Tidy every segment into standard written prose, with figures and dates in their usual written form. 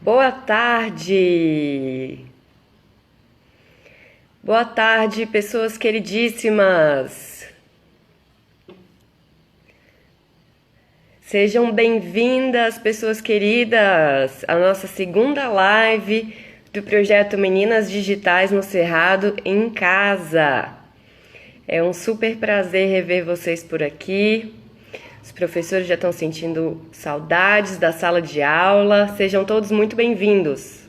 Boa tarde! Boa tarde, pessoas queridíssimas! Sejam bem-vindas, pessoas queridas, à nossa segunda live do projeto Meninas Digitais no Cerrado em Casa. É um super prazer rever vocês por aqui. Os professores já estão sentindo saudades da sala de aula. Sejam todos muito bem-vindos.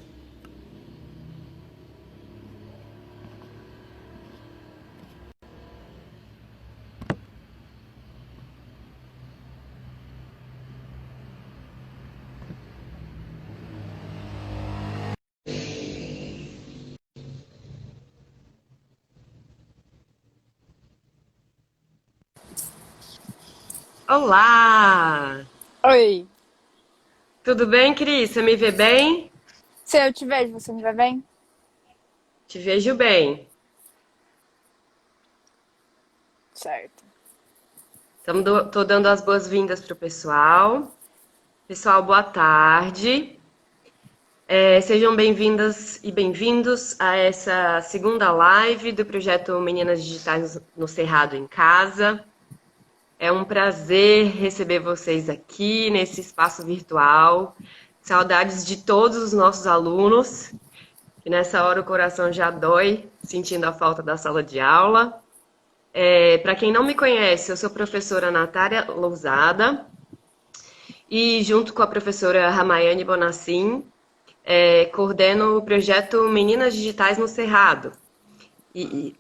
Olá! Oi, Tudo bem, Cris? Você me vê bem? se eu te vejo, você me vai bem? Te vejo bem. Certo. Tô dando as boas-vindas pro pessoal. Pessoal, boa tarde. Sejam bem-vindas e bem-vindos a essa segunda live do projeto Meninas Digitais no Cerrado em Casa. É um prazer receber vocês aqui nesse espaço virtual. Saudades de todos os nossos alunos, que nessa hora o coração já dói, sentindo a falta da sala de aula. Para quem não me conhece, eu sou professora Natália Lousada e, junto com a professora Ramayane Bonassim, coordeno o projeto Meninas Digitais no Cerrado. E,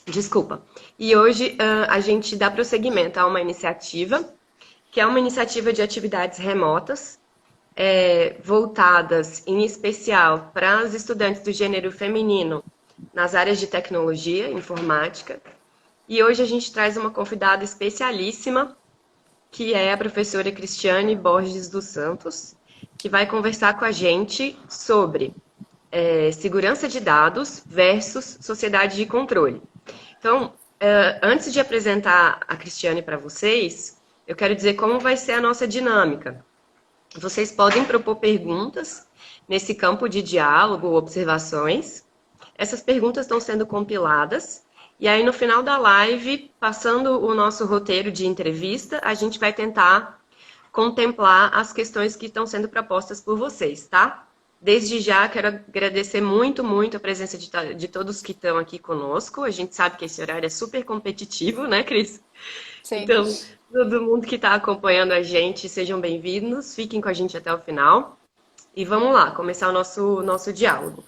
desculpa. E hoje a gente dá prosseguimento a uma iniciativa, que é uma iniciativa de atividades remotas, voltadas em especial para os estudantes do gênero feminino nas áreas de tecnologia, informática. E hoje a gente traz uma convidada especialíssima, que é a professora Cristiane Borges dos Santos, que vai conversar com a gente sobre segurança de dados versus sociedade de controle. Então, antes de apresentar a Cristiane para vocês, eu quero dizer como vai ser a nossa dinâmica. Vocês podem propor perguntas nesse campo de diálogo ou observações. Essas perguntas estão sendo compiladas e aí no final da live, passando o nosso roteiro de entrevista, a gente vai tentar contemplar as questões que estão sendo propostas por vocês, tá? Desde já, quero agradecer muito, muito a presença de todos que estão aqui conosco. A gente sabe que esse horário é super competitivo, né, Cris? Sim. Então, todo mundo que está acompanhando a gente, sejam bem-vindos, fiquem com a gente até o final. E vamos lá, começar o nosso diálogo.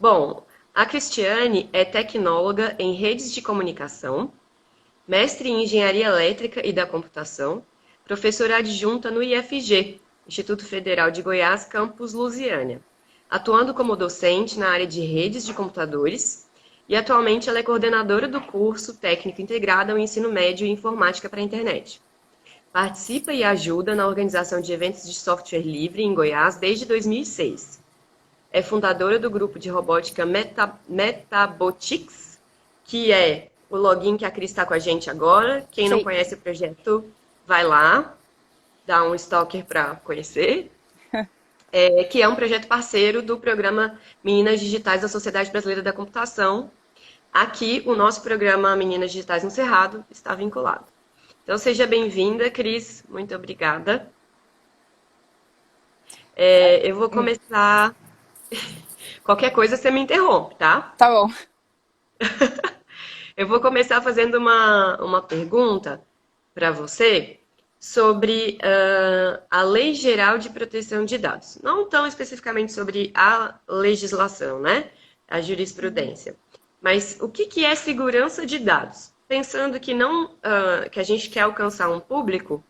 Bom, a Cristiane é tecnóloga em redes de comunicação, mestre em engenharia elétrica e da computação, professora adjunta no IFG, Instituto Federal de Goiás, campus Lusiânia, atuando como docente na área de redes de computadores e atualmente ela é coordenadora do curso técnico integrado ao ensino médio e informática para a internet. Participa e ajuda na organização de eventos de software livre em Goiás desde 2006. É fundadora do grupo de robótica Metabotics, que é o login que a Cris está com a gente agora. Quem não Sim. conhece o projeto, vai lá, dá um stalker para conhecer. Que é um projeto parceiro do programa Meninas Digitais da Sociedade Brasileira da Computação. Aqui, o nosso programa Meninas Digitais no Cerrado está vinculado. Então, seja bem-vinda, Cris. Muito obrigada. Eu vou Hum, começar. Qualquer coisa você me interrompe, tá? Tá bom. Eu vou começar fazendo uma pergunta para você sobre a Lei Geral de Proteção de Dados. Não tão especificamente sobre a legislação, né? A jurisprudência. Mas o que é segurança de dados? Pensando que não, que a gente quer alcançar um público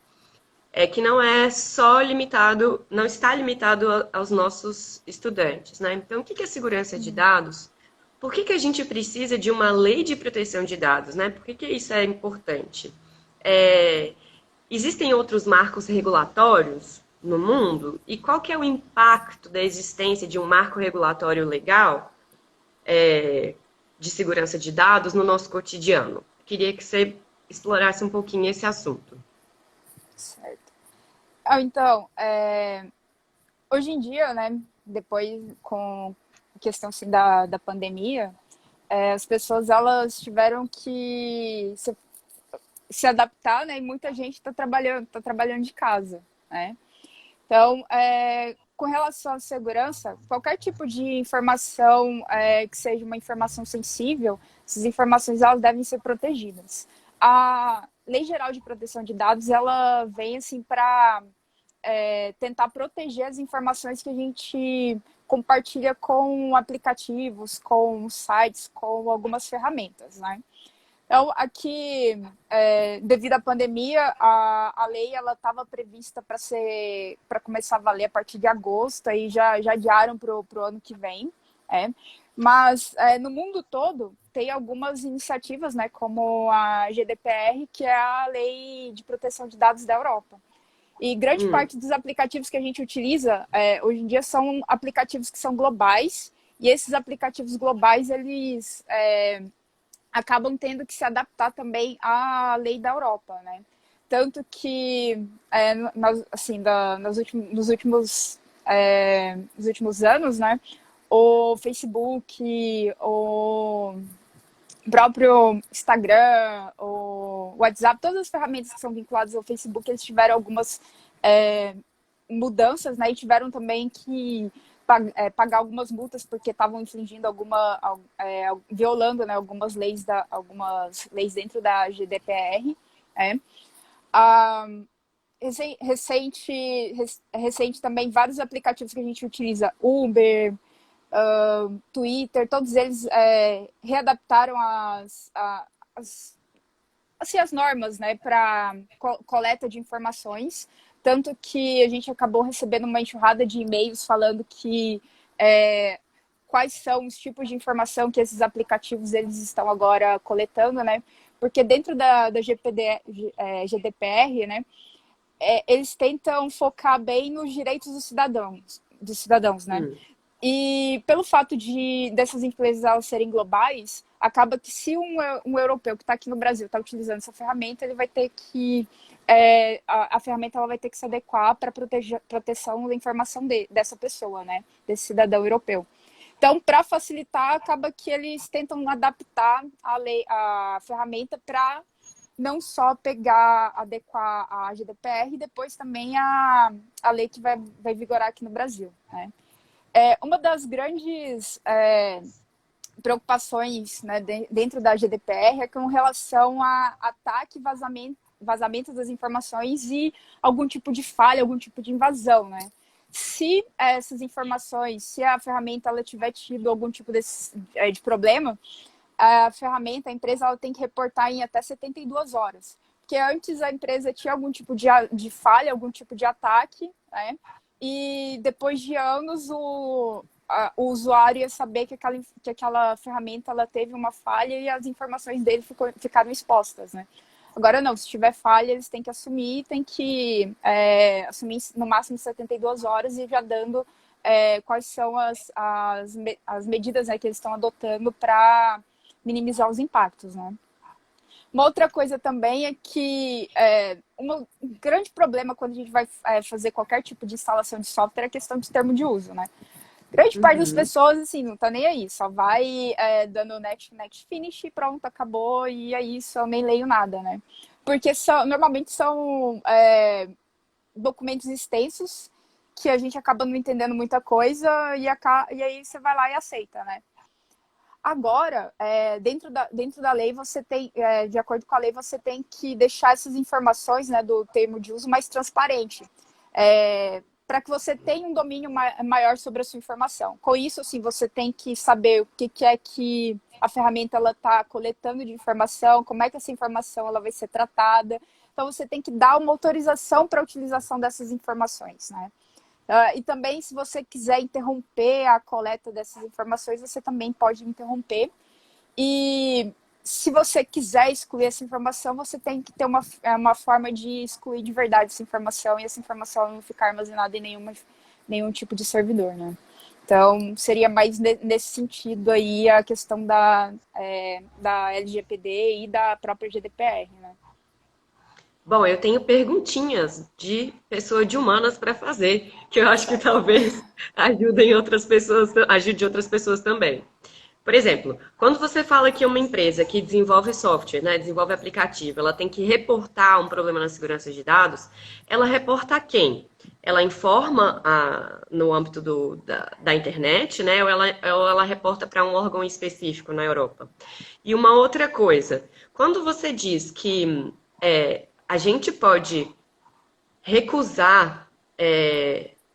que não é só limitado, não está limitado aos nossos estudantes, né? Então, o que é segurança de dados? Por que a gente precisa de uma lei de proteção de dados, né? Por que isso é importante? É, Existem outros marcos regulatórios no mundo? E qual que é o impacto da existência de um marco regulatório legal de segurança de dados no nosso cotidiano? Queria que você explorasse um pouquinho esse assunto. Certo. Então, hoje em dia, né, depois com a questão assim, da pandemia, as pessoas elas tiveram que se adaptar, né, e muita gente tá trabalhando de casa, né? Então, com relação à segurança, qualquer tipo de informação que seja uma informação sensível, essas informações elas devem ser protegidas. A Lei Geral de Proteção de Dados, ela vem assim para tentar proteger as informações que a gente compartilha com aplicativos, com sites, com algumas ferramentas, né? Então, aqui, devido à pandemia, a lei ela estava prevista para começar a valer a partir de agosto, aí já adiaram para o ano que vem. Mas no mundo todo tem algumas iniciativas, né, como a GDPR, que é a Lei de Proteção de Dados da Europa. E grande parte dos aplicativos que a gente utiliza hoje em dia são aplicativos que são globais, e esses aplicativos globais, eles acabam tendo que se adaptar também à lei da Europa, né? Tanto que, nos últimos anos, né, o Facebook, o próprio Instagram, o WhatsApp, todas as ferramentas que são vinculadas ao Facebook, eles tiveram algumas mudanças, né, e tiveram também que pagar algumas multas porque estavam infringindo violando, né, algumas leis dentro da GDPR. Recente também vários aplicativos que a gente utiliza, Uber, Twitter, todos eles readaptaram as normas, né, para coleta de informações, tanto que a gente acabou recebendo uma enxurrada de e-mails falando que quais são os tipos de informação que esses aplicativos eles estão agora coletando, né? Porque dentro da GDPR, né, eles tentam focar bem nos direitos dos cidadãos, né? E pelo fato dessas empresas elas serem globais, acaba que se um europeu que está aqui no Brasil está utilizando essa ferramenta, ele vai ter que a ferramenta ela vai ter que se adequar para proteção da informação dessa pessoa, né? Desse cidadão europeu. Então, para facilitar, acaba que eles tentam adaptar a ferramenta para não só adequar a GDPR e depois também a lei que vai vigorar aqui no Brasil, né? Uma das grandes preocupações, né, dentro da GDPR é com relação a ataque e vazamento das informações e algum tipo de falha, algum tipo de invasão, né? Se essas informações, se a ferramenta ela tiver tido algum tipo de problema, a empresa ela tem que reportar em até 72 horas. Porque antes a empresa tinha algum tipo de falha, algum tipo de ataque, né? E depois de anos o usuário ia saber que aquela ferramenta ela teve uma falha e as informações dele ficaram expostas, né? Agora não, se tiver falha, eles têm que assumir no máximo 72 horas e já dando quais são as medidas, né, que eles estão adotando para minimizar os impactos, né? Uma outra coisa também é que um grande problema quando a gente vai fazer qualquer tipo de instalação de software é a questão de termo de uso, né? Grande parte das pessoas, assim, não tá nem aí, só vai dando next finish e pronto, acabou, e é isso, eu nem leio nada, né? Porque normalmente são documentos extensos que a gente acaba não entendendo muita coisa e aí você vai lá e aceita, né? Agora, dentro da lei, você tem, de acordo com a lei, você tem que deixar essas informações, né, do termo de uso mais transparente, para que você tenha um domínio maior sobre a sua informação. Com isso, assim, você tem que saber o que é que a ferramenta está coletando de informação, como é que essa informação ela vai ser tratada. Então, você tem que dar uma autorização para a utilização dessas informações, né? E também, se você quiser interromper a coleta dessas informações, você também pode interromper. E se você quiser excluir essa informação, você tem que ter uma forma de excluir de verdade essa informação e essa informação não ficar armazenada em nenhum tipo de servidor, né? Então, seria mais nesse sentido aí a questão da LGPD e da própria GDPR, né? Bom, eu tenho perguntinhas de pessoa de humanas para fazer, que eu acho que talvez ajudem outras pessoas, ajude outras pessoas também. Por exemplo, quando você fala que uma empresa que desenvolve software, né, desenvolve aplicativo, ela tem que reportar um problema na segurança de dados, ela reporta a quem? Ela informa no âmbito da internet, né, ou ela reporta para um órgão específico na Europa? E uma outra coisa, quando você diz que a gente pode recusar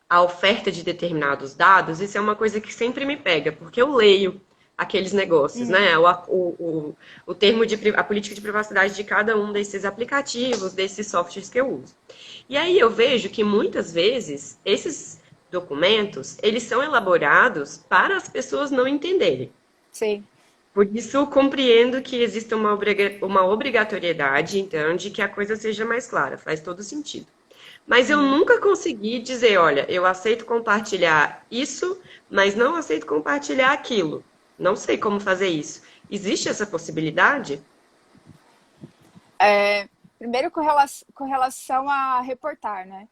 a oferta de determinados dados, isso é uma coisa que sempre me pega, porque eu leio aqueles negócios, Uhum. né? O termo a política de privacidade de cada um desses aplicativos, desses softwares que eu uso. E aí eu vejo que muitas vezes esses documentos, eles são elaborados para as pessoas não entenderem. Sim. Por isso, compreendo que exista uma obrigatoriedade, então, de que a coisa seja mais clara, faz todo sentido. Mas eu Uhum. nunca consegui dizer, olha, eu aceito compartilhar isso, mas não aceito compartilhar aquilo. Não sei como fazer isso. Existe essa possibilidade? Primeiro, com relação a reportar, né?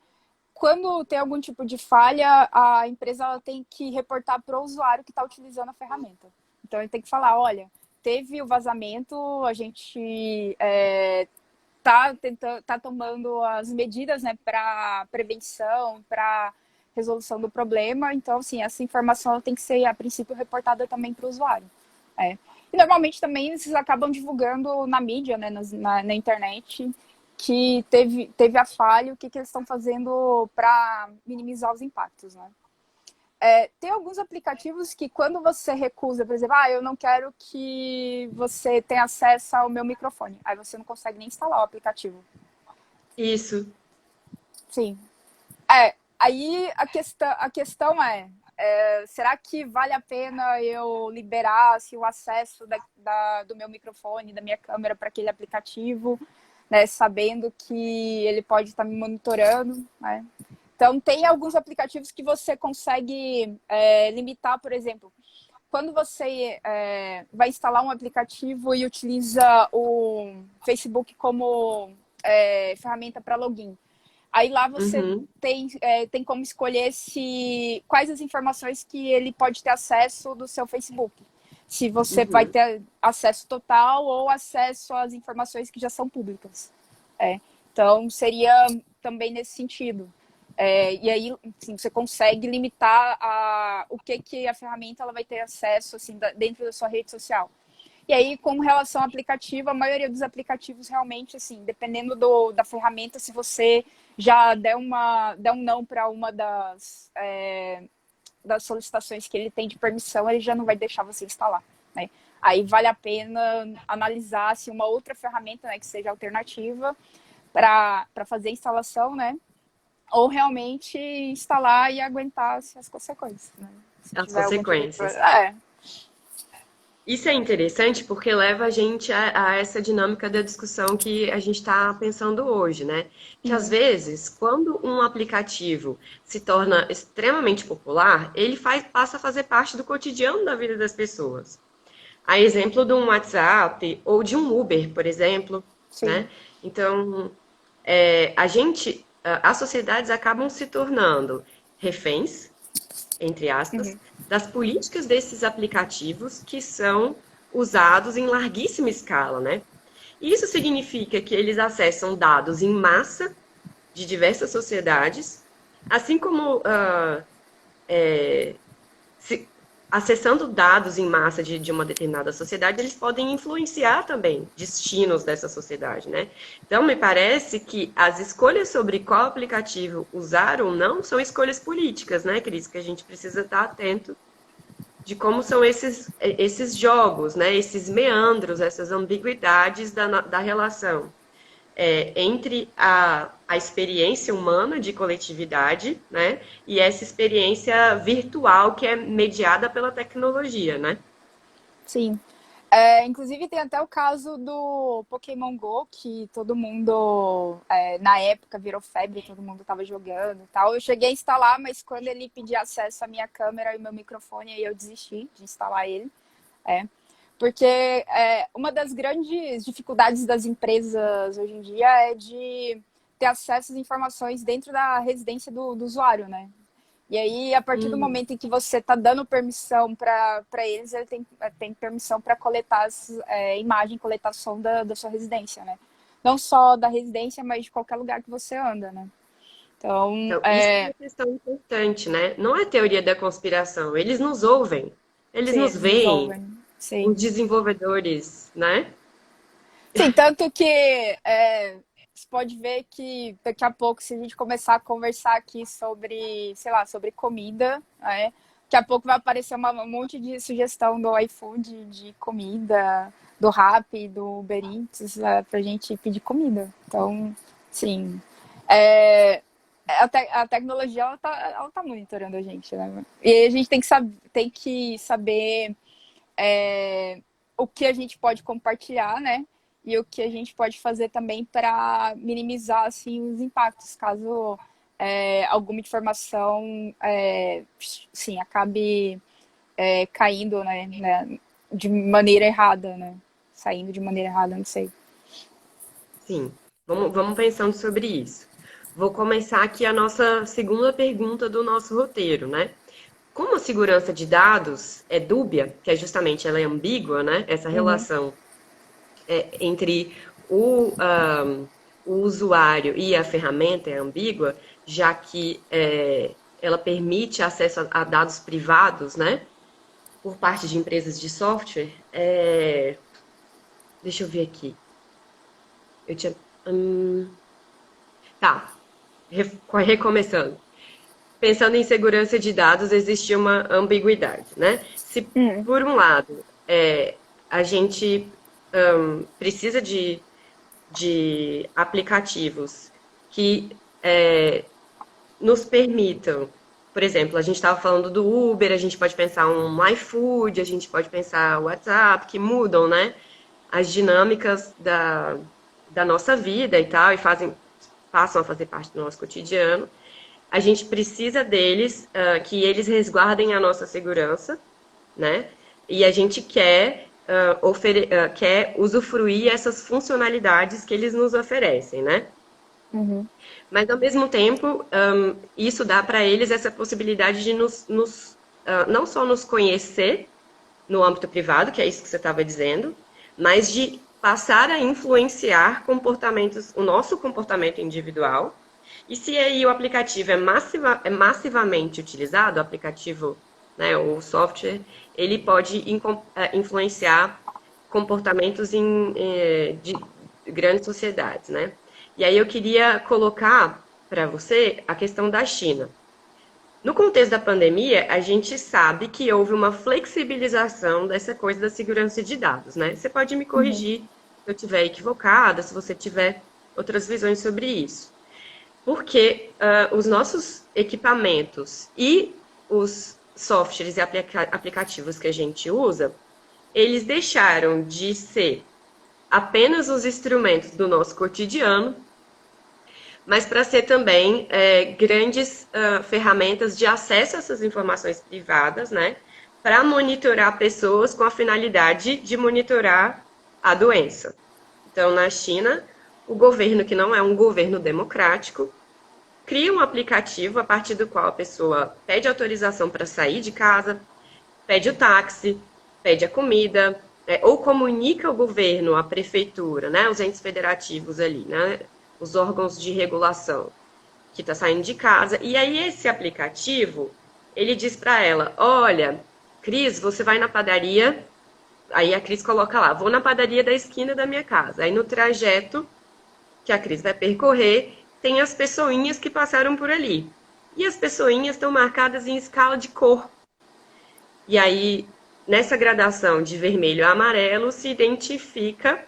Quando tem algum tipo de falha, a empresa ela tem que reportar para o usuário que está utilizando a ferramenta. Então, ele tem que falar, olha, teve o vazamento, a gente tá tomando as medidas, né, para prevenção, para resolução do problema. Então, assim, essa informação tem que ser, a princípio, reportada também para o usuário. É. E normalmente também eles acabam divulgando na mídia, né, na internet, que teve a falha, o que eles estão fazendo para minimizar os impactos, né? Tem alguns aplicativos que quando você recusa, por exemplo, eu não quero que você tenha acesso ao meu microfone, aí você não consegue nem instalar o aplicativo. Isso. Sim. Aí a questão será que vale a pena eu liberar assim, o acesso do meu microfone, da minha câmera para aquele aplicativo, né, sabendo que ele pode estar me monitorando, né? Então, tem alguns aplicativos que você consegue limitar, por exemplo, quando você vai instalar um aplicativo e utiliza o Facebook como ferramenta para login. Aí lá você Uhum, tem como escolher quais as informações que ele pode ter acesso do seu Facebook. Se você vai uhum. ter acesso total ou acesso às informações que já são públicas. Então, seria também nesse sentido. E aí, assim, você consegue limitar o que a ferramenta ela vai ter acesso assim, dentro da sua rede social. E aí, com relação ao aplicativo, a maioria dos aplicativos realmente, assim, dependendo da ferramenta, se você já der um não para uma das solicitações que ele tem de permissão, ele já não vai deixar você instalar, né? Aí vale a pena analisar se uma outra ferramenta, né, que seja alternativa para fazer a instalação, né? Ou realmente instalar e aguentar as consequências, né? Se As tiver algum tipo de consequências. problema. Isso é interessante porque leva a gente a essa dinâmica da discussão que a gente está pensando hoje, né? Que às Uhum, vezes, quando um aplicativo se torna extremamente popular, ele passa a fazer parte do cotidiano da vida das pessoas. A exemplo de um WhatsApp ou de um Uber, por exemplo, sim. né? Então, as sociedades acabam se tornando reféns, entre aspas, Uhum, das políticas desses aplicativos que são usados em larguíssima escala, né? E isso significa que eles acessam dados em massa de diversas sociedades, assim como se, acessando dados em massa de uma determinada sociedade, eles podem influenciar também destinos dessa sociedade, né? Então, me parece que as escolhas sobre qual aplicativo usar ou não são escolhas políticas, né, Cris? Que a gente precisa estar atento de como são esses jogos, né? Esses meandros, essas ambiguidades da relação entre a experiência humana de coletividade, né, e essa experiência virtual que é mediada pela tecnologia, né? sim. Inclusive tem até o caso do Pokémon Go, que todo mundo, na época, virou febre, todo mundo estava jogando e tal. Eu cheguei a instalar, mas quando ele pedia acesso à minha câmera e meu microfone, aí eu desisti de instalar ele. É. Porque uma das grandes dificuldades das empresas hoje em dia é de ter acesso às informações dentro da residência do usuário, né? E aí, a partir do Hum, momento em que você está dando permissão para eles, ele tem permissão para coletar imagem, coletar som da sua residência, né? Não só da residência, mas de qualquer lugar que você anda, né? Então, Então, isso é uma questão importante, né? Não é teoria da conspiração. Eles nos ouvem, eles sim, nos eles nos veem, ouvem. os Sim. desenvolvedores, né? Sim, tanto que você pode ver que daqui a pouco, se a gente começar a conversar aqui sobre, sei lá, sobre comida, né? Daqui a pouco vai aparecer um monte de sugestão do iFood de comida, do Rappi, do Uber Eats, pra gente pedir comida. Então, sim. É, a tecnologia, ela tá monitorando a gente, né? E a gente tem que saber o que a gente pode compartilhar, né? E o que a gente pode fazer também para minimizar assim os impactos, caso alguma informação sim, acabe caindo, né, de maneira errada, né? Saindo de maneira errada, não sei. Sim, vamos pensando sobre isso. Vou começar aqui a nossa segunda pergunta do nosso roteiro, né? Como a segurança de dados é dúbia, que é justamente ela é ambígua, né? Essa Uhum, relação entre o usuário e a ferramenta é ambígua, já que ela permite acesso a dados privados, né? Por parte de empresas de software. Deixa eu ver aqui. Eu tinha. Tá, recomeçando. Pensando em segurança de dados, existe uma ambiguidade, né? Se, uhum, por um lado, a gente precisa de aplicativos que nos permitam, por exemplo, a gente estava falando do Uber, a gente pode pensar um iFood, a gente pode pensar o WhatsApp, que mudam, né, as dinâmicas da nossa vida e tal, e passam a fazer parte do nosso cotidiano. A gente precisa deles, que eles resguardem a nossa segurança, né? E a gente quer usufruir essas funcionalidades que eles nos oferecem, né? uhum, Mas, ao mesmo tempo, isso dá para eles essa possibilidade de não só nos conhecer no âmbito privado, que é isso que você estava dizendo, mas de passar a influenciar comportamentos, o nosso comportamento individual. E se aí o aplicativo é massivamente utilizado, o aplicativo, né, o software, ele pode influenciar comportamentos de grandes sociedades, né? E aí eu queria colocar para você a questão da China. No contexto da pandemia, a gente sabe que houve uma flexibilização dessa coisa da segurança de dados, né? Você pode me uhum, corrigir se eu estiver equivocada, se você tiver outras visões sobre isso. Porque os nossos equipamentos e os softwares e aplicativos que a gente usa, eles deixaram de ser apenas os instrumentos do nosso cotidiano, mas para ser também grandes ferramentas de acesso a essas informações privadas, né? Para monitorar pessoas com a finalidade de monitorar a doença. Então, na China, o governo, que não é um governo democrático, cria um aplicativo a partir do qual a pessoa pede autorização para sair de casa, pede o táxi, pede a comida, ou comunica ao governo, à prefeitura, né, os entes federativos ali, né, os órgãos de regulação, que está saindo de casa. E aí esse aplicativo, ele diz para ela, olha, Cris, você vai na padaria, aí a Cris coloca lá, vou na padaria da esquina da minha casa. Aí no trajeto que a Cris vai percorrer, tem as pessoinhas que passaram por ali. E as pessoinhas estão marcadas em escala de cor. E aí, nessa gradação de vermelho a amarelo, se identifica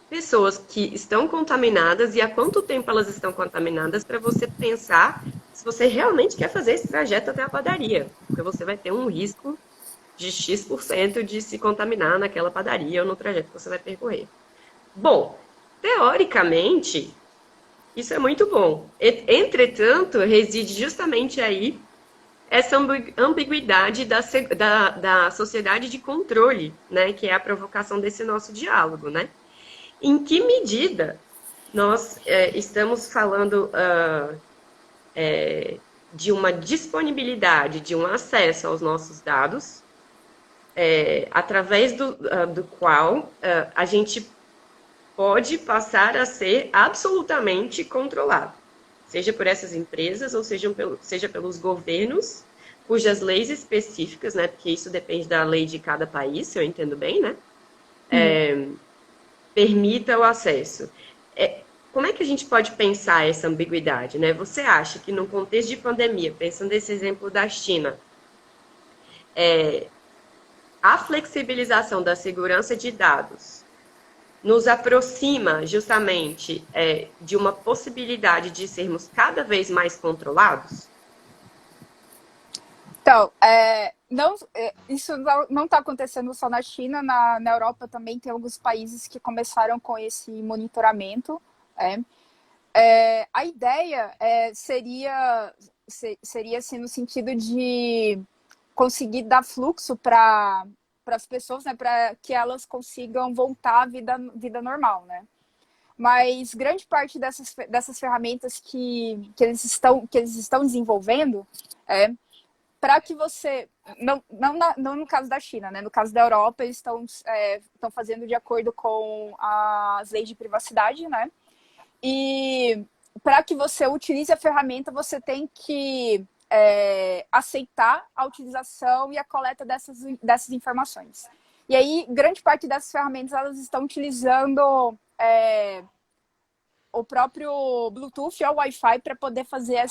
pessoas que estão contaminadas e há quanto tempo elas estão contaminadas para você pensar se você realmente quer fazer esse trajeto até a padaria. Porque você vai ter um risco de X% de se contaminar naquela padaria ou no trajeto que você vai percorrer. Bom, teoricamente, isso é muito bom. Entretanto, reside justamente aí essa ambiguidade da sociedade de controle, né, que é a provocação desse nosso diálogo, né? Em que medida nós estamos falando de uma disponibilidade, de um acesso aos nossos dados, através do qual a gente pode passar a ser absolutamente controlado, seja por essas empresas ou seja pelos governos, cujas leis específicas, né, porque isso depende da lei de cada país, se eu entendo bem, né, permita o acesso. Como é que a gente pode pensar essa ambiguidade, né? Você acha que no contexto de pandemia, pensando nesse exemplo da China, a flexibilização da segurança de dados nos aproxima justamente de uma possibilidade de sermos cada vez mais controlados? Então, isso não está acontecendo só na China, na Europa também tem alguns países que começaram com esse monitoramento. A ideia seria assim, no sentido de conseguir dar fluxo para as pessoas, né, para que elas consigam voltar à vida normal, né? Mas grande parte dessas ferramentas que eles estão desenvolvendo para que você... Não no caso da China, né? No caso da Europa, eles estão fazendo de acordo com as leis de privacidade, né? E para que você utilize a ferramenta, você tem que aceitar a utilização e a coleta dessas informações. E aí, grande parte dessas ferramentas, elas estão utilizando o próprio Bluetooth ou Wi-Fi para poder fazer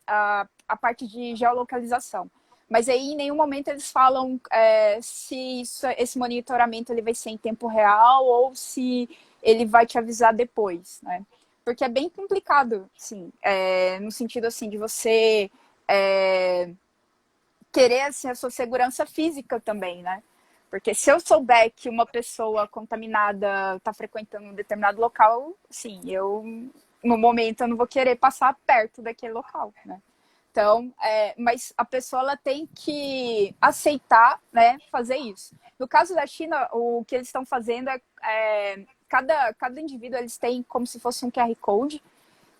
a parte de geolocalização. Mas aí, em nenhum momento, eles falam se esse monitoramento ele vai ser em tempo real ou se ele vai te avisar depois, né? Porque é bem complicado, assim, no sentido assim, de você querer assim, a sua segurança física também, né? Porque se eu souber que uma pessoa contaminada está frequentando um determinado local, sim, no momento, eu não vou querer passar perto daquele local, né? Então, mas a pessoa ela tem que aceitar, né, fazer isso. No caso da China, o que eles estão fazendo cada indivíduo eles têm como se fosse um QR Code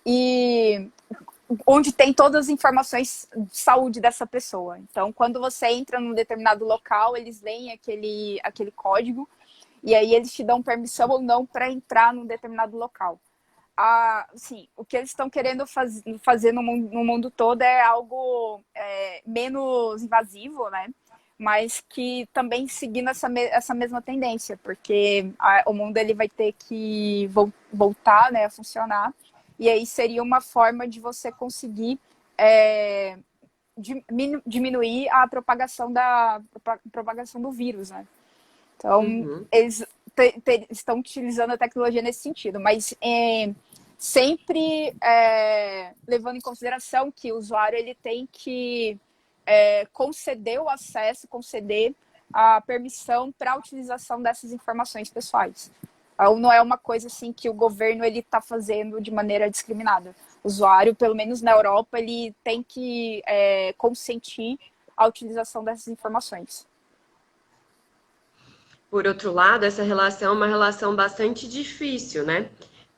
e onde tem todas as informações de saúde dessa pessoa. Então, quando você entra num determinado local, eles leem aquele código e aí eles te dão permissão ou não para entrar num determinado local. Assim, o que eles estão querendo fazer no mundo todo é algo menos invasivo, né? Mas que também seguindo essa mesma tendência, porque o mundo ele vai ter que voltar, né, a funcionar, e aí seria uma forma de você conseguir diminuir a propagação do vírus, né? Então, eles estão utilizando a tecnologia nesse sentido, mas sempre levando em consideração que o usuário ele tem que conceder o acesso, conceder a permissão para a utilização dessas informações pessoais. Então, não é uma coisa assim que o governo ele está fazendo de maneira discriminada. O usuário, pelo menos na Europa, ele tem que consentir a utilização dessas informações. Por outro lado, essa relação é uma relação bastante difícil, né?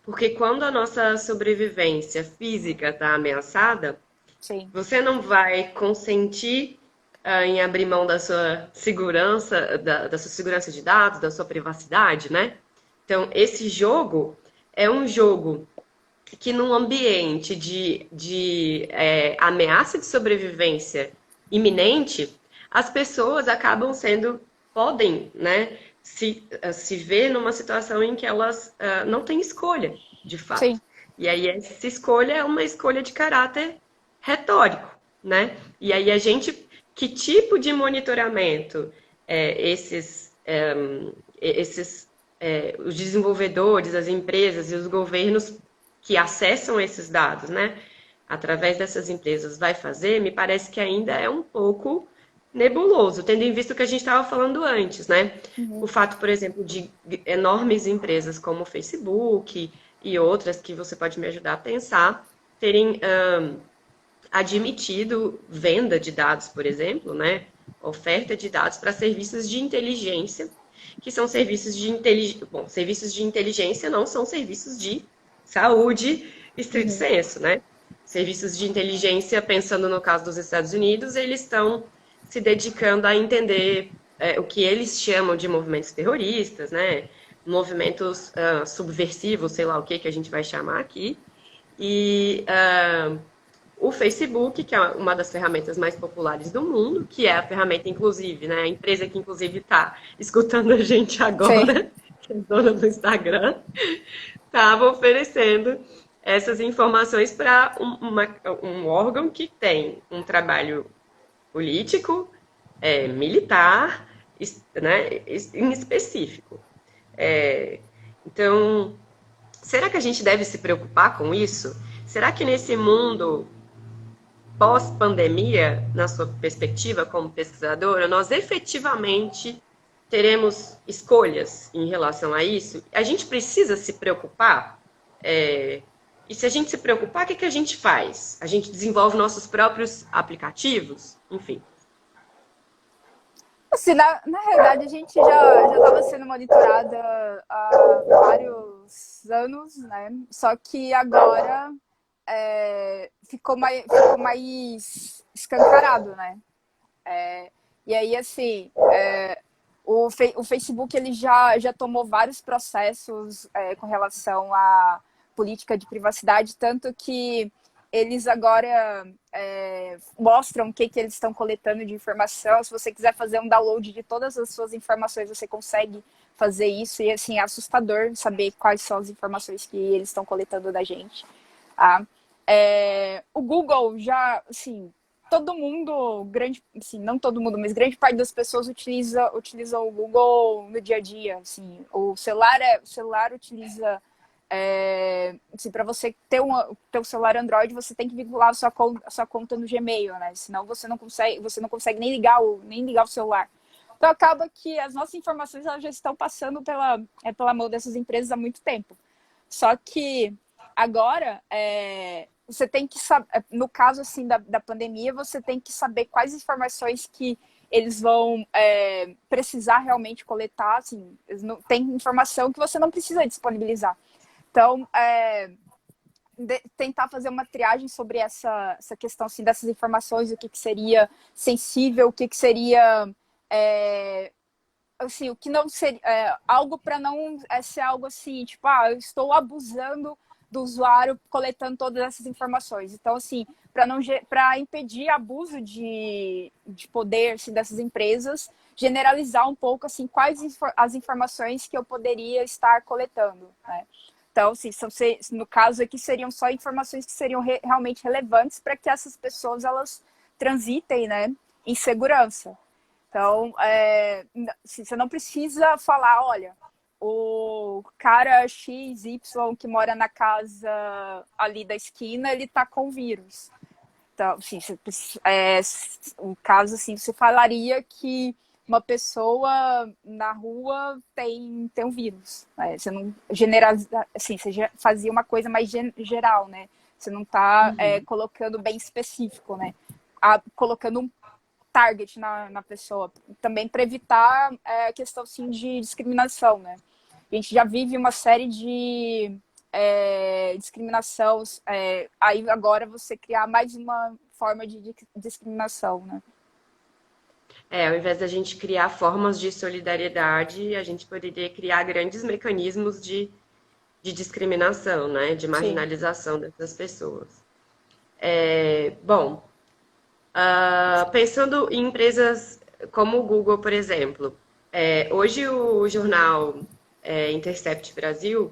Porque quando a nossa sobrevivência física está ameaçada, Sim. você não vai consentir em abrir mão da sua segurança, da sua segurança de dados, da sua privacidade, né? Então, esse jogo é um jogo que num ambiente de ameaça de sobrevivência iminente, as pessoas acabam podem, né, se ver numa situação em que elas não têm escolha, de fato. Sim. E aí essa escolha é uma escolha de caráter retórico, né? E aí que tipo de monitoramento os desenvolvedores, as empresas e os governos que acessam esses dados, né, através dessas empresas vai fazer, me parece que ainda é um pouco nebuloso, tendo em vista o que a gente estava falando antes, né? O fato, por exemplo, de enormes empresas como o Facebook e outras que você pode me ajudar a pensar, terem admitido venda de dados, por exemplo, né? Oferta de dados para serviços de inteligência, que são serviços de inteligência. Bom, serviços de inteligência não são serviços de saúde estrito Uhum. sensu, né? Serviços de inteligência, pensando no caso dos Estados Unidos, eles estão se dedicando a entender o que eles chamam de movimentos terroristas, né? Movimentos subversivos, sei lá o que a gente vai chamar aqui. E o Facebook, que é uma das ferramentas mais populares do mundo, que é a ferramenta, inclusive, né? A empresa que, inclusive, está escutando a gente Sim. agora, que é dona do Instagram, estava oferecendo essas informações para um órgão que tem um trabalho político, militar, né, em específico. Então, será que a gente deve se preocupar com isso? Será que nesse mundo pós-pandemia, na sua perspectiva como pesquisadora, nós efetivamente teremos escolhas em relação a isso? A gente precisa se preocupar? E se a gente se preocupar, o que a gente faz? A gente desenvolve nossos próprios aplicativos? Enfim. Assim, na realidade, a gente já estava sendo monitorada há vários anos, né? Só que agora ficou mais escancarado, né? E aí, assim, o Facebook ele já tomou vários processos com relação à política de privacidade, tanto que eles agora mostram o que eles estão coletando de informação. Se você quiser fazer um download de todas as suas informações, você consegue fazer isso. E, assim, é assustador saber quais são as informações que eles estão coletando da gente. Tá? O Google já, assim, todo mundo, assim, não todo mundo, mas grande parte das pessoas utiliza o Google no dia a dia. Assim, o celular utiliza... assim, para você ter um celular Android, você tem que vincular a sua conta no Gmail, né? Senão você não consegue nem ligar o celular. Então acaba que as nossas informações elas já estão passando pela mão dessas empresas há muito tempo. Só que agora você tem que saber, no caso assim da pandemia, você tem que saber quais informações que eles vão precisar realmente coletar. Assim, tem informação que você não precisa disponibilizar. Então, tentar fazer uma triagem sobre essa questão assim, dessas informações, o que seria sensível, o que seria assim, o que não seria algo para não ser algo assim, tipo, eu estou abusando do usuário coletando todas essas informações. Então, assim, para impedir abuso de poder assim, dessas empresas, generalizar um pouco assim quais as informações que eu poderia estar coletando, né? Então, assim, no caso aqui, seriam só informações que seriam realmente relevantes para que essas pessoas elas transitem, né, em segurança. Então, assim, você não precisa falar, olha, o cara XY que mora na casa ali da esquina, ele tá com vírus. Então, assim, o caso, assim, você falaria que uma pessoa na rua tem um vírus. Né? Você não generaliza, assim, você fazia uma coisa mais geral, né? Você não está colocando bem específico, né? Colocando um target na pessoa. Também para evitar a questão assim, de discriminação, né? A gente já vive uma série de discriminação. Aí agora você criar mais uma forma de discriminação, né? Ao invés da gente criar formas de solidariedade, a gente poderia criar grandes mecanismos de discriminação, né? De Sim. marginalização dessas pessoas. Bom, pensando em empresas como o Google, por exemplo, hoje o jornal Intercept Brasil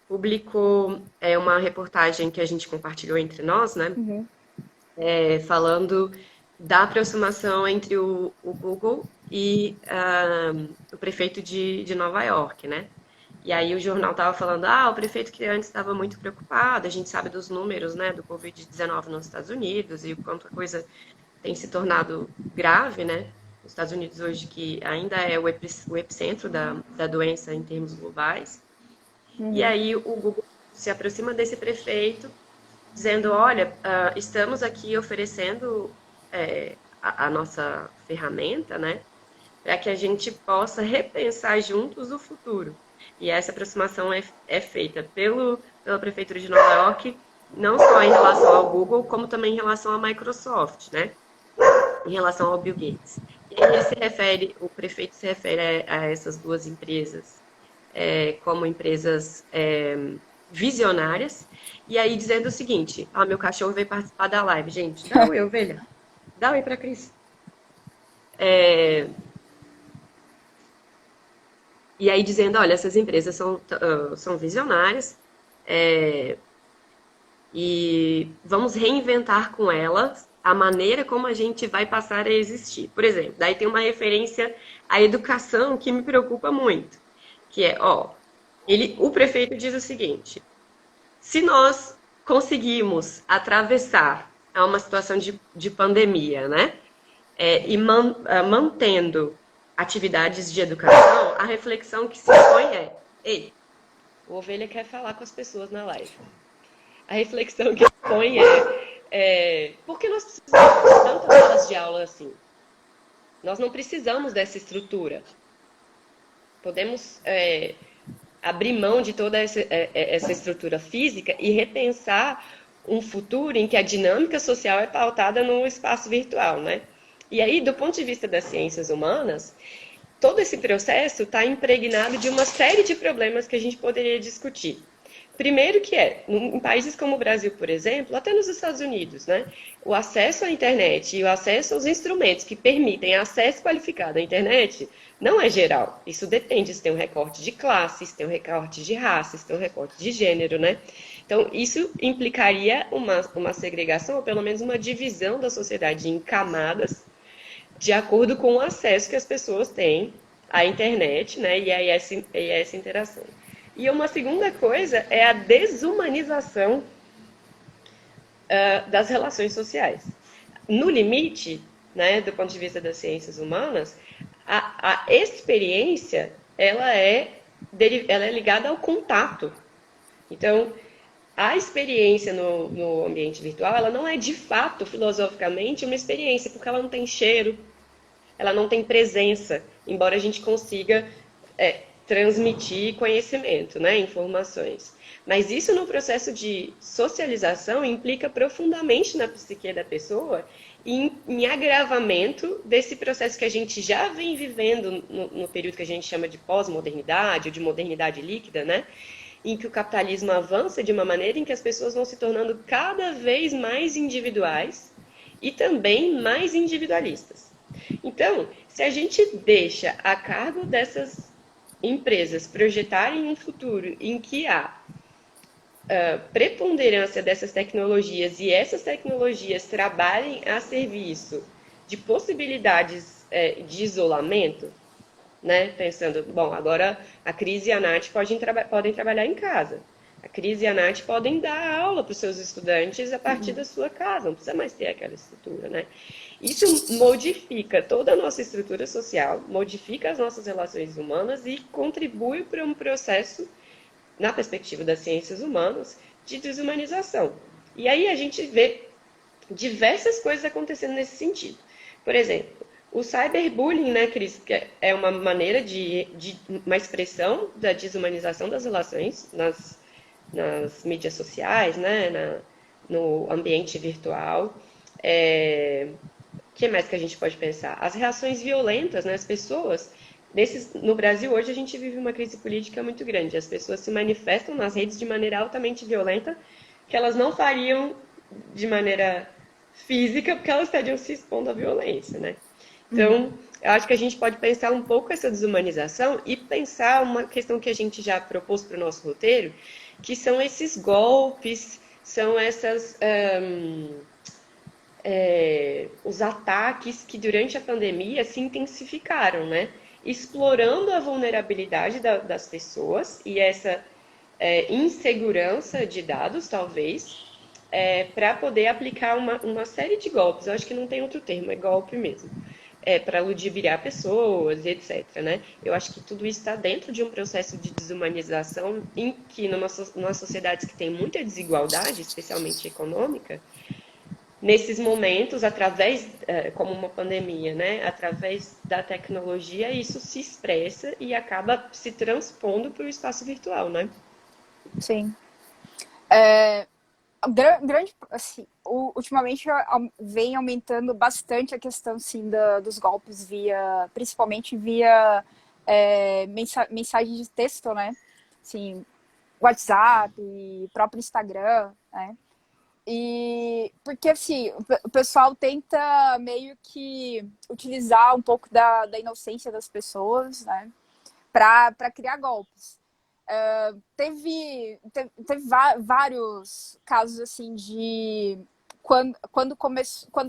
publicou uma reportagem que a gente compartilhou entre nós, né? Uhum. Falando da aproximação entre o Google e o prefeito de Nova York, né? E aí o jornal estava falando, o prefeito que antes estava muito preocupado, a gente sabe dos números, né, do Covid-19 nos Estados Unidos e o quanto a coisa tem se tornado grave, né? Os Estados Unidos hoje que ainda é o epicentro da doença em termos globais. E Uhum. aí o Google se aproxima desse prefeito dizendo, olha, estamos aqui oferecendo a nossa ferramenta, né, para que a gente possa repensar juntos o futuro. E essa aproximação é feita pela Prefeitura de Nova York, não só em relação ao Google, como também em relação à Microsoft, né? Em relação ao Bill Gates. E aí o prefeito se refere a essas duas empresas como empresas visionárias, e aí dizendo o seguinte, meu cachorro veio participar da live, gente, dá oi, ovelha, dá oi pra Cris. E aí dizendo, olha, essas empresas são visionárias, e vamos reinventar com elas a maneira como a gente vai passar a existir. Por exemplo, daí tem uma referência à educação que me preocupa muito, que é, o prefeito diz o seguinte, se nós conseguimos atravessar uma situação de pandemia, né, mantendo atividades de educação, a reflexão que se põe ei, o Ovelha quer falar com as pessoas na live. A reflexão que se põe por que nós precisamos de tantas salas de aula assim? Nós não precisamos dessa estrutura. Podemos abrir mão de toda essa estrutura física e repensar um futuro em que a dinâmica social é pautada no espaço virtual, né? E aí, do ponto de vista das ciências humanas, todo esse processo está impregnado de uma série de problemas que a gente poderia discutir. Primeiro que em países como o Brasil, por exemplo, até nos Estados Unidos, né? O acesso à internet e o acesso aos instrumentos que permitem acesso qualificado à internet não é geral. Isso depende se tem um recorte de classes, se tem um recorte de raças, se tem um recorte de gênero, né? Então, isso implicaria uma segregação, ou pelo menos uma divisão da sociedade em camadas, de acordo com o acesso que as pessoas têm à internet, né? E a essa interação. E uma segunda coisa é a desumanização das relações sociais. No limite, né, do ponto de vista das ciências humanas, a experiência ela é ligada ao contato. Então, a experiência no ambiente virtual, ela não é de fato, filosoficamente, uma experiência, porque ela não tem cheiro, ela não tem presença, embora a gente consiga transmitir conhecimento, né, informações. Mas isso no processo de socialização implica profundamente na psique da pessoa e em agravamento desse processo que a gente já vem vivendo no período que a gente chama de pós-modernidade ou de modernidade líquida, né? Em que o capitalismo avança de uma maneira em que as pessoas vão se tornando cada vez mais individuais e também mais individualistas. Então, se a gente deixa a cargo dessas empresas projetarem um futuro em que há preponderância dessas tecnologias e essas tecnologias trabalhem a serviço de possibilidades de isolamento, né? Pensando, bom, agora a Cris e a Nath podem trabalhar em casa. A Cris e a Nath podem dar aula para os seus estudantes a partir da sua casa, não precisa mais ter aquela estrutura, né? Isso modifica toda a nossa estrutura social, modifica as nossas relações humanas e contribui para um processo, na perspectiva das ciências humanas, de desumanização. E aí a gente vê diversas coisas acontecendo nesse sentido. Por exemplo, o cyberbullying, né, Cris, que é uma maneira de uma expressão da desumanização das relações nas mídias sociais, né, no ambiente virtual. O que mais que a gente pode pensar? As reações violentas, né, as pessoas... No Brasil, hoje, a gente vive uma crise política muito grande. As pessoas se manifestam nas redes de maneira altamente violenta, que elas não fariam de maneira física, porque elas estariam se expondo à violência, né? Então, eu acho que a gente pode pensar um pouco essa desumanização e pensar uma questão que a gente já propôs para o nosso roteiro, que são esses golpes, são essas... os ataques que durante a pandemia se intensificaram, né? Explorando a vulnerabilidade das pessoas e essa insegurança de dados, talvez, para poder aplicar uma série de golpes. Eu acho que não tem outro termo, é golpe mesmo. para ludibriar pessoas, etc. Né? Eu acho que tudo isso está dentro de um processo de desumanização em que, numa sociedades que tem muita desigualdade, especialmente econômica, nesses momentos, através, como uma pandemia, né? Através da tecnologia, isso se expressa e acaba se transpondo para o espaço virtual, né? Sim. Grande, assim, ultimamente vem aumentando bastante a questão assim, dos golpes via, principalmente via mensagem de texto, né? Assim, WhatsApp, próprio Instagram, né? E porque assim, o pessoal tenta meio que utilizar um pouco da inocência das pessoas, né? Para criar golpes. Teve vários casos assim de quando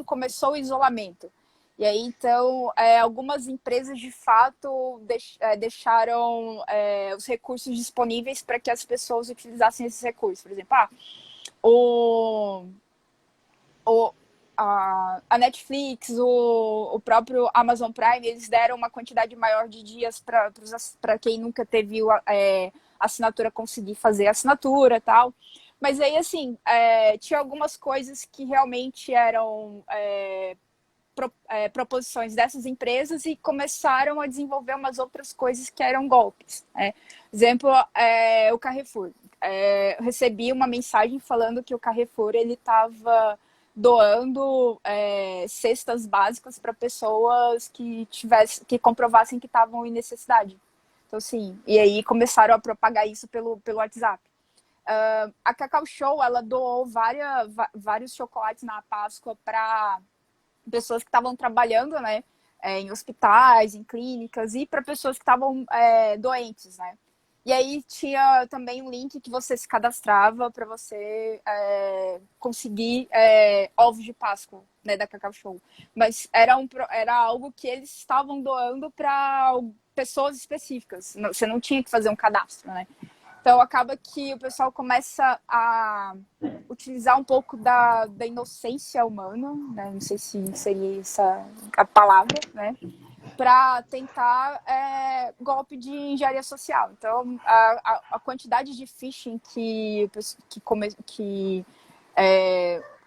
começou o isolamento. E aí, então, algumas empresas de fato deixaram os recursos disponíveis para que as pessoas utilizassem esses recursos. Por exemplo, o, o, a Netflix, o próprio Amazon Prime, eles deram uma quantidade maior de dias para quem nunca teve assinatura conseguir fazer a assinatura e tal. Mas aí, assim, tinha algumas coisas que realmente eram proposições dessas empresas e começaram a desenvolver umas outras coisas que eram golpes. Né? Exemplo, o Carrefour. Eu recebi uma mensagem falando que o Carrefour ele estava doando cestas básicas para pessoas que comprovassem que estavam em necessidade. Então, sim, e aí começaram a propagar isso pelo WhatsApp. A Cacau Show, ela doou vários chocolates na Páscoa para pessoas que estavam trabalhando, né, em hospitais, em clínicas e para pessoas que estavam doentes, né. E aí tinha também um link que você se cadastrava para você conseguir ovos de Páscoa, né, da Cacau Show. Mas era algo que eles estavam doando para pessoas específicas. Você não tinha que fazer um cadastro, né? Então acaba que o pessoal começa a utilizar um pouco da inocência humana, né? Não sei se seria essa a palavra, né? Para tentar golpe de engenharia social. Então, a quantidade de phishing que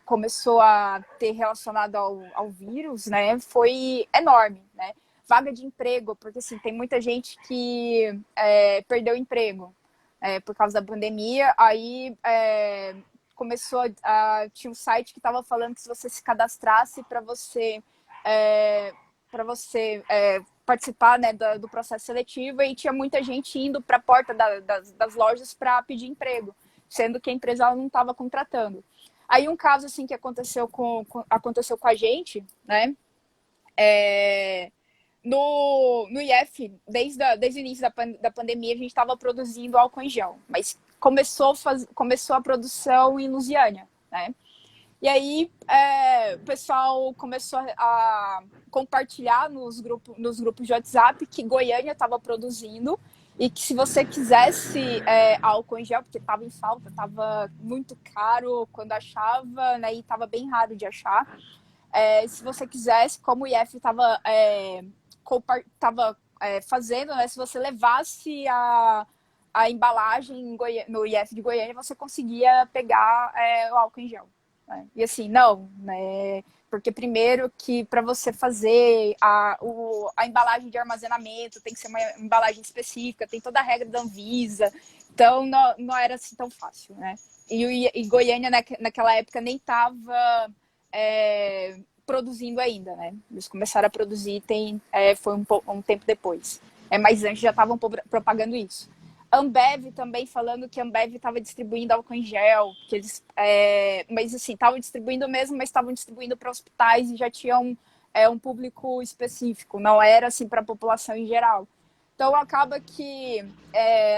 começou a ter relacionado ao vírus, né, foi enorme, né? Vaga de emprego, porque assim, tem muita gente que perdeu o emprego por causa da pandemia, aí tinha um site que estava falando que se você se cadastrasse para você participar, né, do processo seletivo, e tinha muita gente indo para a porta das lojas para pedir emprego, sendo que a empresa não estava contratando. Aí um caso assim que aconteceu aconteceu com a gente, né? No IF, desde o início da pandemia, a gente estava produzindo álcool em gel, mas começou a produção em Lusiânia, né? E aí o pessoal começou a compartilhar nos grupos de WhatsApp que Goiânia estava produzindo e que se você quisesse álcool em gel, porque estava em falta, estava muito caro quando achava, né, e estava bem raro de achar. Se você quisesse, como o IF estava fazendo, né, se você levasse a embalagem no IF de Goiânia, você conseguia pegar o álcool em gel. Né? E assim, não, né? Porque primeiro que para você fazer a embalagem de armazenamento tem que ser uma embalagem específica, tem toda a regra da Anvisa, então não era assim tão fácil, né? E Goiânia naquela época nem estava produzindo ainda, né? Eles começaram a produzir foi um tempo depois. Mas antes já estavam propagando isso. Ambev também falando que a Ambev estava distribuindo álcool em gel, que eles, mas assim, estavam distribuindo mesmo, mas estavam distribuindo para hospitais e já tinham um público específico, não era assim para a população em geral. Então acaba que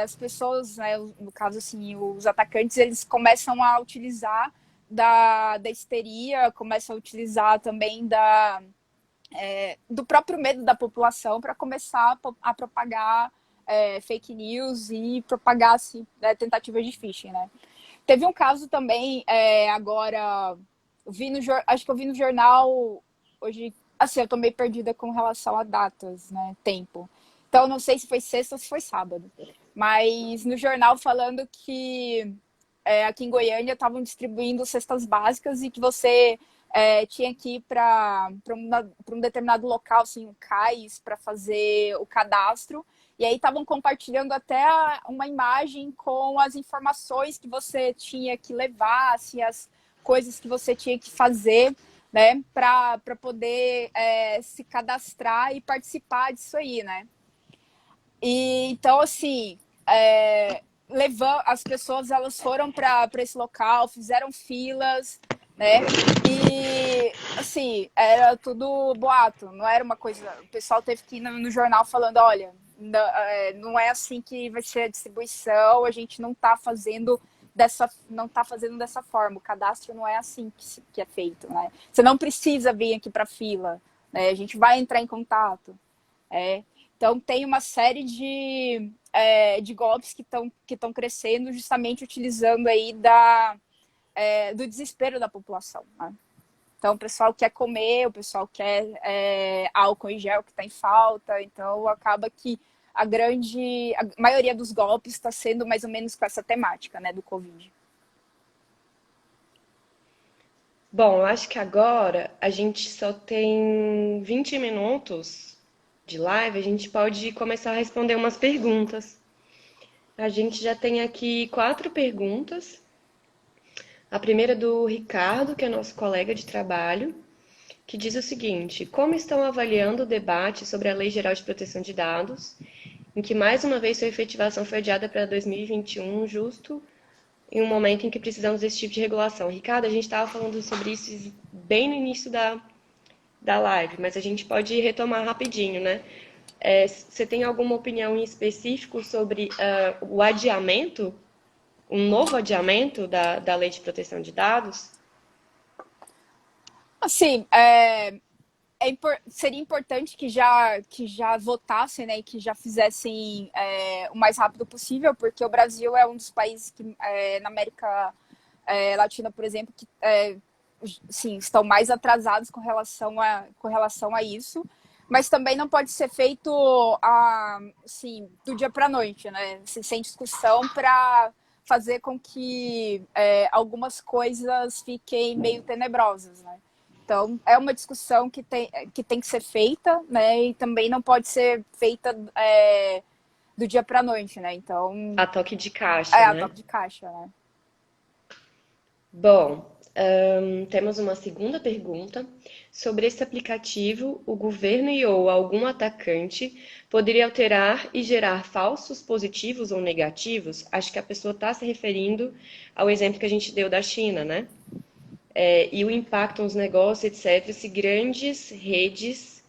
as pessoas, né, no caso assim, os atacantes, eles começam a utilizar da histeria, começam a utilizar também do próprio medo da população para começar a propagar fake news e propagar assim, tentativas de phishing, né? Teve um caso também agora, acho que eu vi no jornal hoje Assim, eu tô meio perdida com relação a datas, né? Tempo. Então, eu não sei se foi sexta ou se foi sábado. Mas no jornal falando que aqui em Goiânia estavam distribuindo cestas básicas e que você tinha que ir para um determinado local, assim, um CAIS, para fazer o cadastro. E aí estavam compartilhando até uma imagem com as informações que você tinha que levar, assim, as coisas que você tinha que fazer, né, para poder se cadastrar e participar disso aí, né? E então, assim, as pessoas elas foram para esse local, fizeram filas, né? E assim, era tudo boato, não era uma coisa. O pessoal teve que ir no jornal falando, olha, não é assim que vai ser a distribuição, a gente não tá fazendo dessa forma. O cadastro não é assim que é feito, né? Você não precisa vir aqui para fila, né? A gente vai entrar em contato. É. Então, tem uma série de golpes que estão crescendo justamente utilizando aí do desespero da população, né? Então, o pessoal quer comer, o pessoal quer álcool em gel que está em falta. Então, acaba que a maioria dos golpes está sendo mais ou menos com essa temática, né, do Covid. Bom, eu acho que agora a gente só tem 20 minutos de live, a gente pode começar a responder umas perguntas. A gente já tem aqui 4 perguntas. A primeira é do Ricardo, que é nosso colega de trabalho, que diz o seguinte: como estão avaliando o debate sobre a Lei Geral de Proteção de Dados, em que mais uma vez sua efetivação foi adiada para 2021, justo em um momento em que precisamos desse tipo de regulação? Ricardo, a gente estava falando sobre isso bem no início da live, mas a gente pode retomar rapidinho, né? Você tem alguma opinião em específico sobre o adiamento, um novo adiamento da Lei de Proteção de Dados? Assim, seria importante que já votassem, né, e que já fizessem o mais rápido possível, porque o Brasil é um dos países que, na América Latina, por exemplo, que sim, estão mais atrasados com relação a isso. Mas também não pode ser feito assim, do dia para a noite, né? Sem discussão para fazer com que algumas coisas fiquem meio tenebrosas, né? Então, é uma discussão que tem que ser feita, né? E também não pode ser feita do dia para a noite, né? Então, A toque de caixa, a né? top de caixa, né? Bom, temos uma segunda pergunta. Sobre esse aplicativo, o governo e ou algum atacante poderia alterar e gerar falsos positivos ou negativos? Acho que a pessoa está se referindo ao exemplo que a gente deu da China, né? E o impacto nos negócios, etc., se grandes redes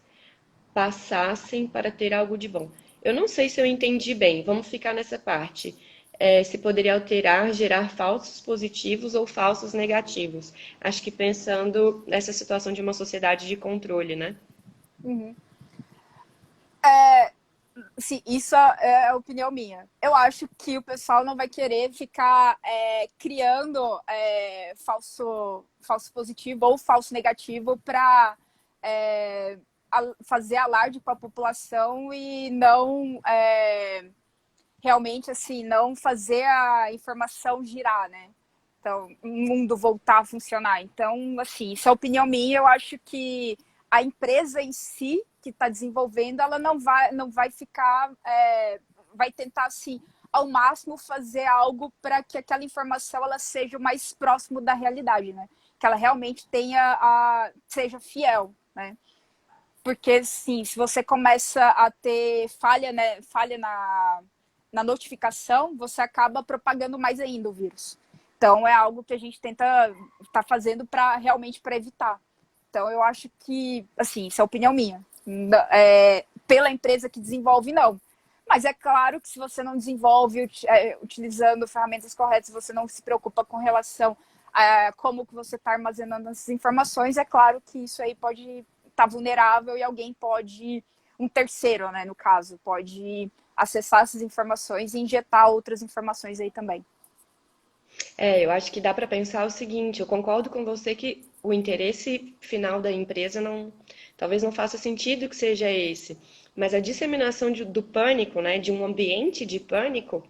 passassem para ter algo de bom. Eu não sei se eu entendi bem, vamos ficar nessa parte. Se poderia alterar, gerar falsos positivos ou falsos negativos. Acho que pensando nessa situação de uma sociedade de controle, né? Uhum. Sim, isso é a opinião minha. Eu acho que o pessoal não vai querer ficar criando falso positivo ou falso negativo para fazer alarde com a população e não realmente assim não fazer a informação girar, né? Então, o mundo voltar a funcionar. Então, assim, isso é a opinião minha. Eu acho que a empresa em si que está desenvolvendo, ela não vai ficar, vai tentar assim ao máximo fazer algo para que aquela informação ela seja o mais próximo da realidade, né? Que ela realmente seja fiel, né? Porque sim, se você começa a ter falha, né, na notificação, você acaba propagando mais ainda o vírus. Então é algo que a gente tenta estar fazendo para realmente para evitar. Então eu acho que, assim, isso é opinião minha. Pela empresa que desenvolve, não. Mas é claro que se você não desenvolve utilizando ferramentas corretas, você não se preocupa com relação a como que você está armazenando essas informações, é claro que isso aí pode estar vulnerável e alguém pode, um terceiro, né, no caso, pode acessar essas informações e injetar outras informações aí também. Eu acho que dá para pensar o seguinte, eu concordo com você que o interesse final da empresa não, talvez não faça sentido que seja esse. Mas a disseminação do pânico, né, de um ambiente de pânico,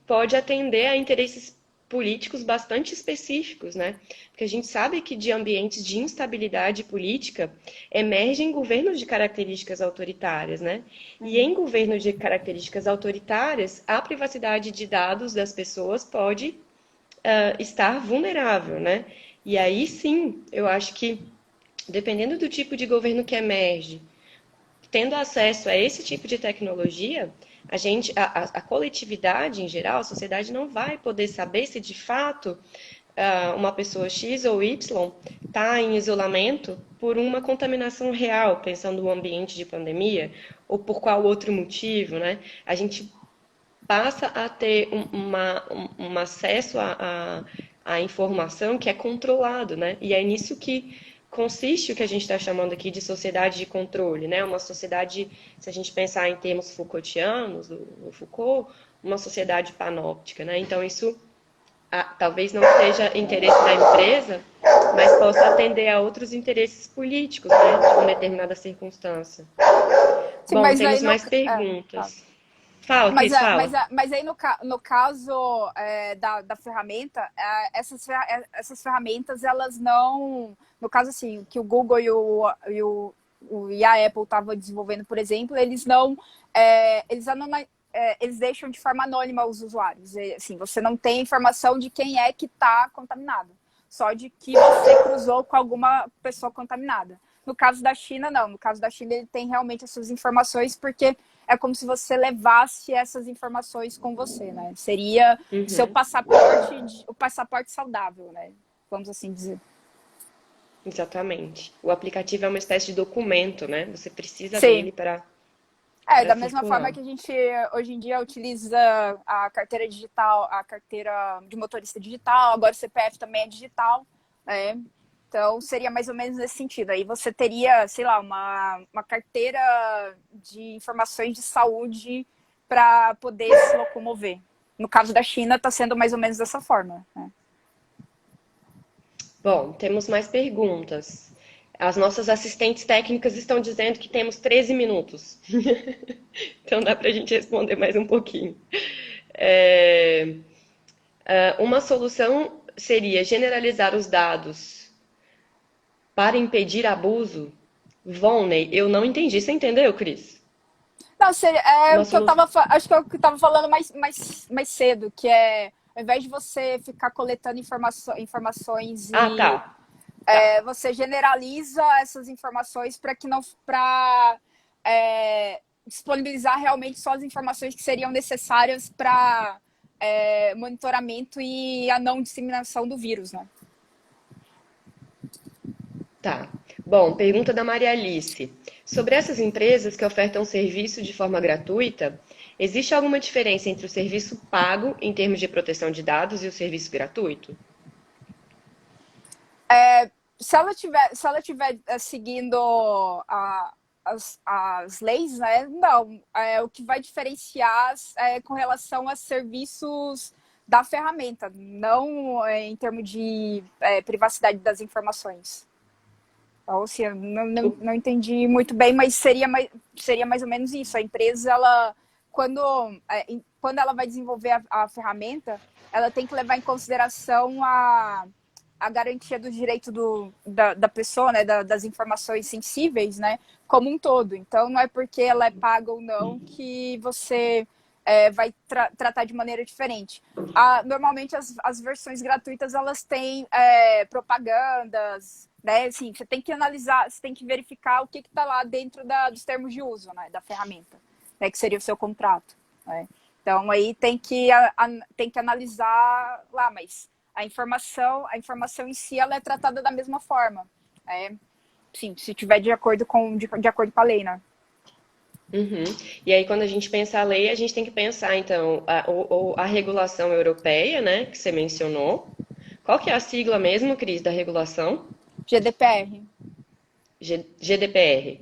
pode atender a interesses políticos bastante específicos, né? Porque a gente sabe que de ambientes de instabilidade política emergem governos de características autoritárias, né? E em governos de características autoritárias, a privacidade de dados das pessoas pode estar vulnerável, né? E aí sim, eu acho que dependendo do tipo de governo que emerge, tendo acesso a esse tipo de tecnologia, a coletividade em geral, a sociedade não vai poder saber se de fato uma pessoa X ou Y está em isolamento por uma contaminação real, pensando no ambiente de pandemia, ou por qual outro motivo, né? A gente passa a ter um acesso à informação que é controlado, né? E é nisso que consiste o que a gente está chamando aqui de sociedade de controle, né? Uma sociedade, se a gente pensar em termos Foucaultianos, do Foucault, uma sociedade panóptica, né? Então isso talvez não seja interesse da empresa, mas possa atender a outros interesses políticos, né? De uma determinada circunstância. Sim, Bom, mas aí temos no, mais perguntas. Fala, Mas, Cris, fala. mas aí no caso da ferramenta, essas ferramentas, elas não. No caso, assim, que o Google e a Apple estavam desenvolvendo, por exemplo, eles não. Eles deixam de forma anônima os usuários. Assim, você não tem informação de quem é que está contaminado, só de que você cruzou com alguma pessoa contaminada. No caso da China, não. No caso da China, ele tem realmente as suas informações, porque é como se você levasse essas informações com você, né? Seria seu passaporte, o passaporte saudável, né? Vamos assim dizer. Exatamente. O aplicativo é uma espécie de documento, né? Você precisa Sim. dele para Da mesma forma circular. que a gente hoje em dia utiliza a carteira digital, a carteira de motorista digital, agora o CPF também é digital, né? Então seria mais ou menos nesse sentido. Aí você teria, sei lá, uma carteira de informações de saúde para poder se locomover. No caso da China, está sendo mais ou menos dessa forma, né? Bom, temos mais perguntas. As nossas assistentes técnicas estão dizendo que temos 13 minutos. Então dá para a gente responder mais um pouquinho. É, uma solução seria generalizar os dados para impedir abuso? Vonley, eu não entendi. Você entendeu, Cris? Não, é Uma o que eu solução. tava, acho que é o que eu tava falando mais cedo, que é ao invés de você ficar coletando informações Ah, tá. e Tá. você generaliza essas informações para que não para disponibilizar realmente só as informações que seriam necessárias para monitoramento e a não disseminação do vírus, né? Tá. Bom, pergunta da Maria Alice. Sobre essas empresas que ofertam serviço de forma gratuita, existe alguma diferença entre o serviço pago em termos de proteção de dados e o serviço gratuito? Se ela tiver seguindo as leis, né? Não. O que vai diferenciar é com relação a serviços da ferramenta, não em termos de privacidade das informações. Então, assim, eu não entendi muito bem, mas seria mais ou menos isso. A empresa, ela, quando ela vai desenvolver a ferramenta, ela tem que levar em consideração a garantia do direito da pessoa, né, das informações sensíveis, né, como um todo. Então, não é porque ela é paga ou não que você vai tratar de maneira diferente. Normalmente, as versões gratuitas, elas têm propagandas, né, assim, você tem que analisar, você tem que verificar o que está lá dentro dos termos de uso, né, da ferramenta, né, que seria o seu contrato, né. Então, aí tem que analisar lá, mas a informação em si, ela é tratada da mesma forma. Sim, se tiver de acordo com a lei, né? Uhum. E aí, quando a gente pensa a lei, a gente tem que pensar, então, a regulação europeia, né, que você mencionou. Qual que é a sigla mesmo, Cris, da regulação? GDPR. GDPR.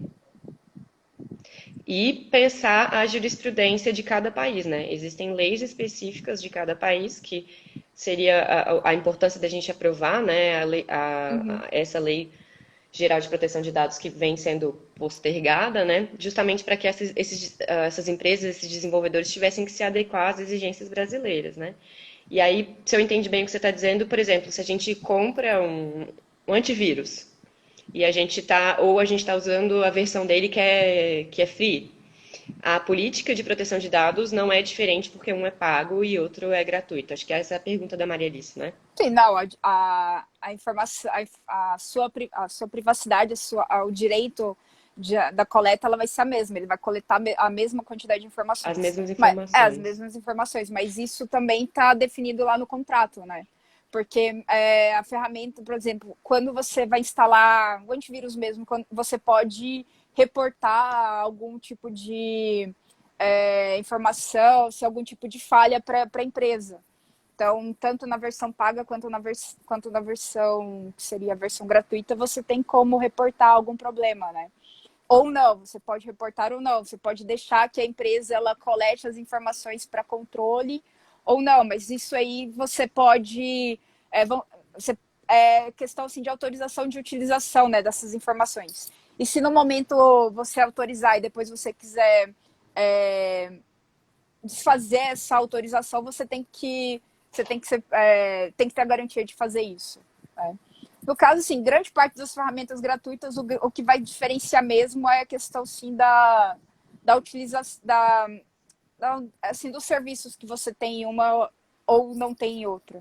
E pensar a jurisprudência de cada país, né? Existem leis específicas de cada país que seria a importância da gente aprovar, né, Uhum. essa lei geral de proteção de dados que vem sendo postergada, né, justamente para que essas empresas, esses desenvolvedores tivessem que se adequar às exigências brasileiras, né. E aí, se eu entendi bem o que você está dizendo, por exemplo, se a gente compra um antivírus e a gente está usando a versão dele que é free, a política de proteção de dados não é diferente porque um é pago e outro é gratuito. Acho que essa é a pergunta da Maria Alice, né? Sim, não, a informação, a sua privacidade, o direito da coleta, ela vai ser a mesma. Ele vai coletar a mesma quantidade de As informações. mesmas Mas, as informações. mesmas informações, mas isso também está definido lá no contrato, né? Porque a ferramenta, por exemplo, quando você vai instalar o antivírus mesmo, quando você pode reportar algum tipo de informação, se algum tipo de falha para a empresa. Então, tanto na versão paga quanto na versão que seria a versão gratuita, você tem como reportar algum problema, né? Ou não, você pode reportar ou não, você pode deixar que a empresa ela colete as informações para controle ou não, mas isso aí você pode você, é questão assim de autorização de utilização, né, dessas informações. E se no momento você autorizar e depois você quiser é, desfazer essa autorização, tem que ter a garantia de fazer isso. Né? No caso, assim, grande parte das ferramentas gratuitas, o que vai diferenciar mesmo é a questão, sim, da utilização, assim, dos serviços que você tem em uma ou não tem em outra.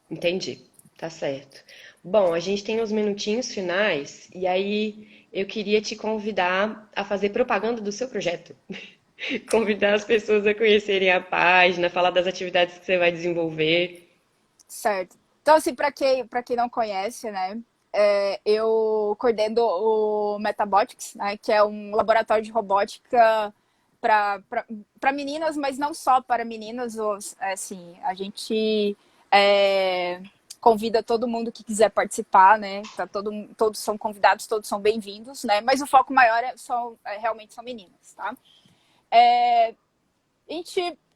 Entendi. Tá certo. Bom, a gente tem uns minutinhos finais e aí eu queria te convidar a fazer propaganda do seu projeto. Convidar as pessoas a conhecerem a página, falar das atividades que você vai desenvolver. Certo. Então, assim, para quem não conhece, né, eu coordeno o Metabotics, né, que é um laboratório de robótica para meninas, mas não só para meninas. Assim, a gente é, convida todo mundo que quiser participar, né? Tá todos são convidados, todos são bem-vindos, né? Mas o foco maior realmente são meninas, tá?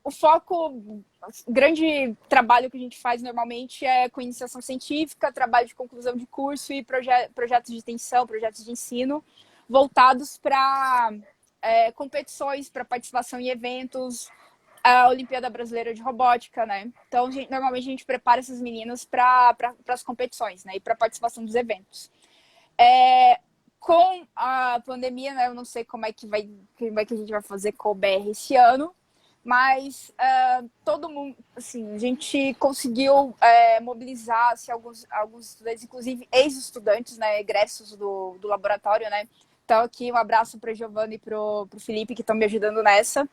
O foco, o grande trabalho que a gente faz normalmente é com iniciação científica, trabalho de conclusão de curso e projetos de extensão, projetos de ensino, voltados para competições, para participação em eventos, a Olimpíada Brasileira de Robótica, né? Então, normalmente a gente prepara essas meninas para as competições, né? E para a participação dos eventos. Com a pandemia, né? Eu não sei como é que a gente vai fazer com o BR esse ano, mas todo mundo, assim, a gente conseguiu mobilizar assim, alguns estudantes, inclusive ex-estudantes, né, egressos do laboratório, né? Então aqui um abraço para a Giovanna e para o Felipe que estão me ajudando nessa.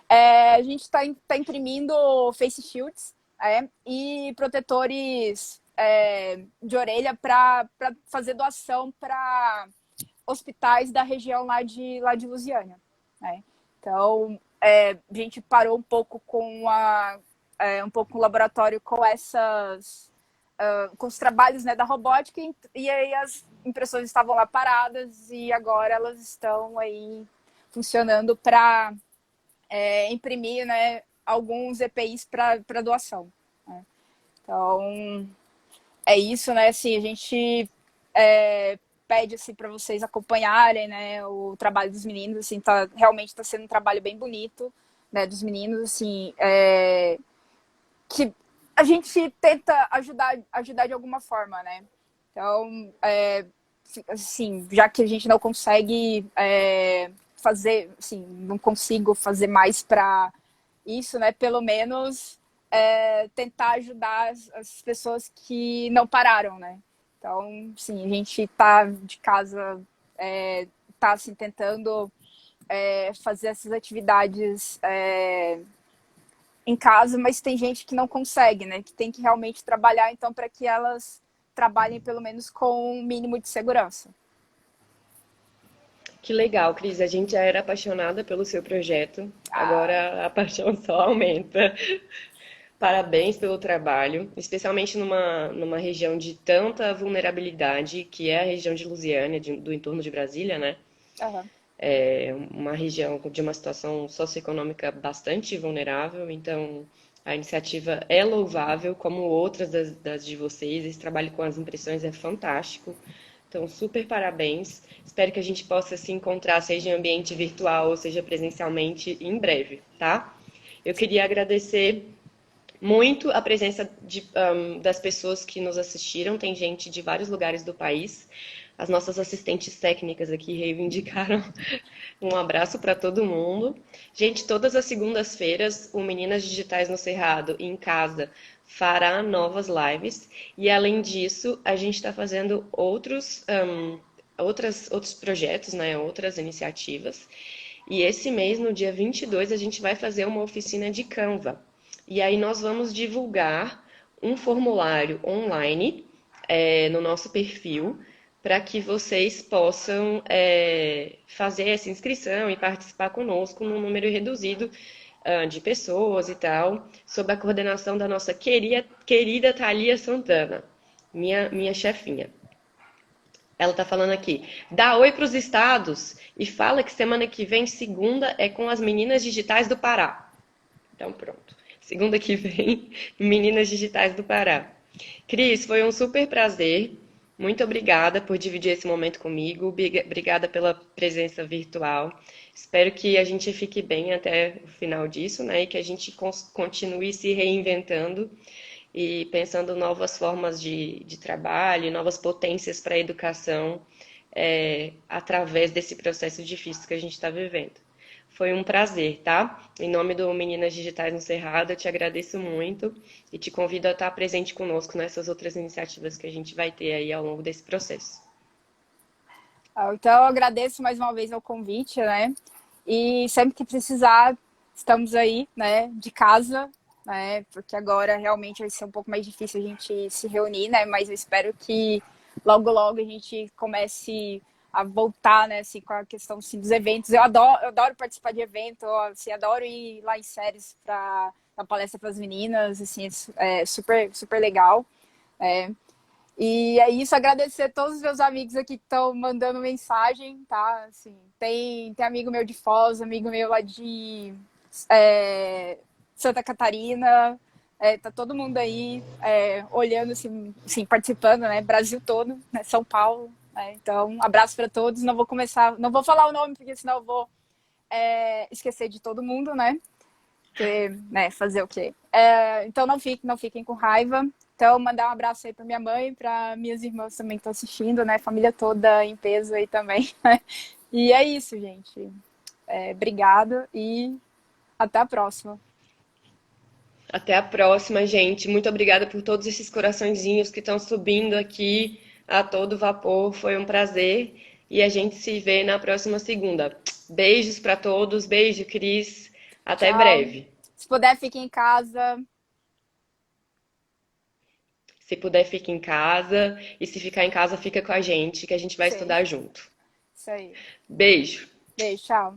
A gente tá imprimindo face shields e protetores de orelha para fazer doação para hospitais da região lá de Lusiânia. Né? Então, a gente parou um pouco um pouco o laboratório com com os trabalhos, né, da robótica, e aí as impressoras estavam lá paradas e agora elas estão aí funcionando para imprimir, né, alguns EPIs para doação. Né? Então, é isso, né? Assim, a gente pede assim, para vocês acompanharem, né, o trabalho dos meninos. Assim, realmente está sendo um trabalho bem bonito, né, dos meninos. Assim, que a gente tenta ajudar de alguma forma, né? Então, assim, já que a gente não consegue fazer, assim, não consigo fazer mais para isso, né? Pelo menos tentar ajudar as pessoas que não pararam, né? Então, sim, a gente tá de casa, tá assim, tentando fazer essas atividades em casa, mas tem gente que não consegue, né? Que tem que realmente trabalhar, então, para que elas trabalhem pelo menos com um mínimo de segurança. Que legal, Cris. A gente já era apaixonada pelo seu projeto, Ah, agora a paixão só aumenta. Parabéns pelo trabalho, especialmente numa região de tanta vulnerabilidade, que é a região de Lusiânia, do entorno de Brasília, né? aham. É uma região de uma situação socioeconômica bastante vulnerável, então A iniciativa é louvável, como outras das de vocês. Esse trabalho com as impressões é fantástico. Então, super parabéns. Espero que a gente possa se encontrar, seja em ambiente virtual ou seja presencialmente, em breve, tá? Eu queria agradecer muito a presença das pessoas que nos assistiram. Tem gente de vários lugares do país. As nossas assistentes técnicas aqui reivindicaram um abraço para todo mundo. Gente, todas as segundas-feiras, o Meninas Digitais no Cerrado, em casa, fará novas lives. E além disso, a gente está fazendo outros projetos, né? Outras iniciativas. E esse mês, no dia 22, a gente vai fazer uma oficina de Canva. E aí nós vamos divulgar um formulário online no nosso perfil para que vocês possam fazer essa inscrição e participar conosco num número reduzido de pessoas e tal, sob a coordenação da nossa querida Thalia Santana, minha chefinha. Ela tá falando aqui, dá oi para os estados e fala que semana que vem, segunda, é com as meninas digitais do Pará. Então pronto. Segunda que vem, Meninas Digitais do Pará. Cris, foi um super prazer. Muito obrigada por dividir esse momento comigo. Obrigada pela presença virtual. Espero que a gente fique bem até o final disso, né? E que a gente continue se reinventando e pensando novas formas de trabalho, novas potências para a educação, através desse processo difícil que a gente está vivendo. Foi um prazer, tá? Em nome do Meninas Digitais no Cerrado, eu te agradeço muito e te convido a estar presente conosco nessas outras iniciativas que a gente vai ter aí ao longo desse processo. Então, eu agradeço mais uma vez o convite, né? E sempre que precisar, estamos aí, né, de casa, né? Porque agora realmente vai ser um pouco mais difícil a gente se reunir, né? Mas eu espero que logo, logo a gente comece a voltar, né, assim, com a questão assim, dos eventos. Eu adoro participar de evento, assim, adoro ir lá em séries para dar palestra para as meninas, assim, é super, super legal. É. E é isso, agradecer a todos os meus amigos aqui que estão mandando mensagem, tá? Assim, tem amigo meu de Foz, amigo meu lá de é, Santa Catarina, tá todo mundo aí olhando, assim, participando, né? Brasil todo, né? São Paulo, né? Então, um abraço para todos. Não vou falar o nome, porque senão eu vou esquecer de todo mundo, né? Porque, né, fazer o quê? Então não fiquem com raiva. Então, mandar um abraço aí para minha mãe, para minhas irmãs também que estão assistindo, né? Família toda em peso aí também. Né? E é isso, gente. Obrigado e até a próxima. Até a próxima, gente. Muito obrigada por todos esses coraçõezinhos que estão subindo aqui a todo vapor. Foi um prazer. E a gente se vê na próxima segunda. Beijos para todos. Beijo, Cris. Até Tchau. breve. Se puder, fique em casa. Se puder, fique em casa. E se ficar em casa, fica com a gente, que a gente vai Sim, estudar junto. isso aí. Beijo. Beijo, tchau.